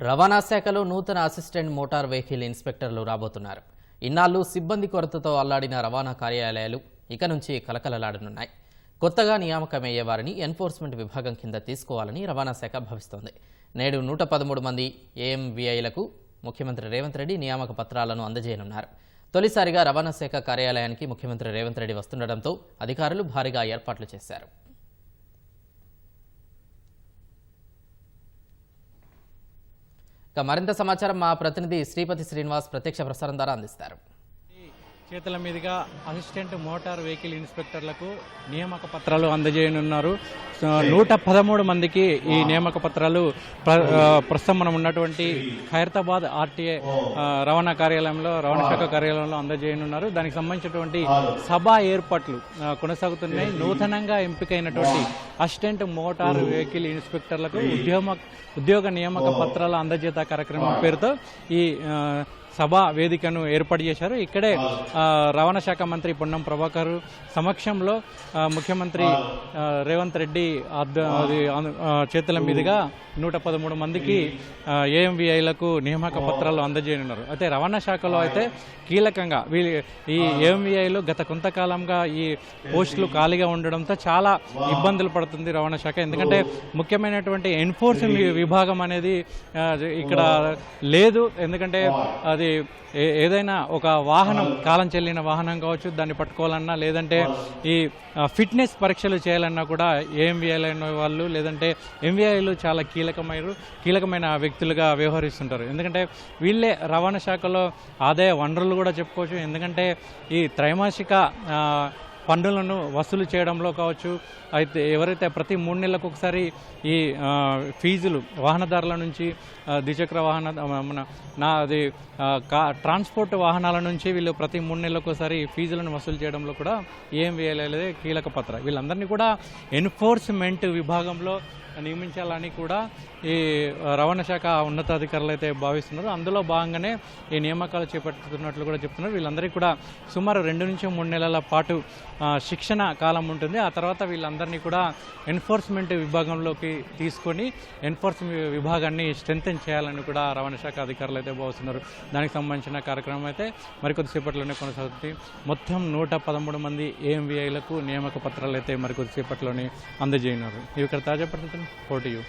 రవాణా శాఖలో నూతన అసిస్టెంట్ మోటార్ వెహికల్ ఇన్స్పెక్టర్లు రాబోతున్నారు. ఇన్నాళ్లు సిబ్బంది కొరతతో అల్లాడిన రవాణా కార్యాలయాలు ఇక నుంచి కలకలలాడనున్నాయి. కొత్తగా నియామకమయ్యే వారిని ఎన్ఫోర్స్మెంట్ విభాగం కింద తీసుకోవాలని రవాణా శాఖ భావిస్తోంది. నేడు 113 మంది ఏఎంవీఐలకు ముఖ్యమంత్రి రేవంత్ రెడ్డి నియామక పత్రాలను అందజేయనున్నారు. తొలిసారిగా రవాణా శాఖ కార్యాలయానికి ముఖ్యమంత్రి రేవంత్ రెడ్డి వస్తుండటంతో అధికారులు భారీగా ఏర్పాట్లు చేశారు. మరింత సమాచారం మా ప్రతినిధి శ్రీపతి శ్రీనివాస్ ప్రత్యక్ష ప్రసారం ద్వారా అందిస్తారు. చేతుల మీదుగా అసిస్టెంట్ మోటార్ వెహికల్ ఇన్స్పెక్టర్లకు నియామక పత్రాలు అందజేయనున్నారు. 113 మందికి ఈ నియామక పత్రాలు ప్రస్తుతం మనం ఉన్నటువంటి ఖైరతాబాద్ ఆర్టీఏ రవాణా శాఖ కార్యాలయంలో అందజేయనున్నారు. దానికి సంబంధించినటువంటి సభా ఏర్పాట్లు కొనసాగుతున్నాయి. నూతనంగా ఎంపికైనటువంటి అసిస్టెంట్ మోటార్ వెహికల్ ఇన్స్పెక్టర్లకు ఉద్యోగ నియామక పత్రాల అందజేత కార్యక్రమం పేరుతో ఈ సభా వేదికను ఏర్పాటు చేశారు. ఇక్కడే రవాణా శాఖ మంత్రి పొన్నం ప్రభాకర్ సమక్షంలో ముఖ్యమంత్రి రేవంత్ రెడ్డి చేతుల మీదుగా 113 మందికి ఏఎంవీఐలకు నియామక పత్రాలు అందజేయనున్నారు. అయితే రవాణా శాఖలో అయితే కీలకంగా ఈ ఏఎంవీఐలు గత కొంతకాలంగా ఈ పోస్టులు ఖాళీగా ఉండడంతో చాలా ఇబ్బందులు పడుతుంది రవాణా శాఖ. ఎందుకంటే ముఖ్యమైనటువంటి ఎన్ఫోర్స్మెంట్ విభాగం అనేది ఇక్కడ లేదు. ఎందుకంటే అది ఏదైనా ఒక వాహనం కాలం చెల్లిన వాహనం కావచ్చు, దాన్ని పట్టుకోవాలన్నా లేదంటే ఈ ఫిట్నెస్ పరీక్షలు చేయాలన్నా కూడా ఏఎంవీఐలు అయిన వాళ్ళు లేదంటే ఎంవీఐలు చాలా కీలకమైన వ్యక్తులుగా వ్యవహరిస్తుంటారు. ఎందుకంటే వీళ్ళే రవాణా శాఖలో ఆదాయ వనరులు కూడా చెప్పుకోవచ్చు. ఎందుకంటే ఈ త్రైమాసిక పన్నులను వసూలు చేయడంలో కావచ్చు, అయితే ఎవరైతే ప్రతి 3 నెలలకు ఒకసారి ఈ ఫీజులు వాహనదారుల నుంచి ద్విచక్ర ట్రాన్స్పోర్ట్ వాహనాల నుంచి వీళ్ళు ప్రతి 3 నెలలకు ఒకసారి ఫీజులను వసూలు చేయడంలో కూడా ఏఎంవీఐలే కీలక పాత్ర. వీళ్ళందరినీ కూడా ఎన్ఫోర్స్మెంట్ విభాగంలో నియమించాలని కూడా ఈ రవాణా శాఖ ఉన్నతాధికారులు అయితే భావిస్తున్నారు. అందులో భాగంగానే ఈ నియామకాలు చేపడుతున్నట్లు కూడా చెప్తున్నారు. వీళ్ళందరికీ కూడా సుమారు 2 నుంచి 3 నెలల పాటు శిక్షణ కాలం ఉంటుంది. ఆ తర్వాత వీళ్ళందరినీ కూడా ఎన్ఫోర్స్మెంట్ విభాగంలోకి తీసుకొని ఎన్ఫోర్స్మెంట్ విభాగాన్ని స్ట్రెంథెన్ చేయాలని కూడా రవాణా శాఖ అధికారులు అయితే భావిస్తున్నారు. దానికి సంబంధించిన కార్యక్రమం అయితే మరికొద్దిసేపట్లోనే కొనసాగుతుంది. మొత్తం 113 మంది ఏఎంవీఐలకు నియామక పత్రాలు అయితే మరికొద్దిసేపట్లోనే అందజేయనున్నారు. ఇవి ఇక్కడ తాజా పరిస్థితులు. 4 to you.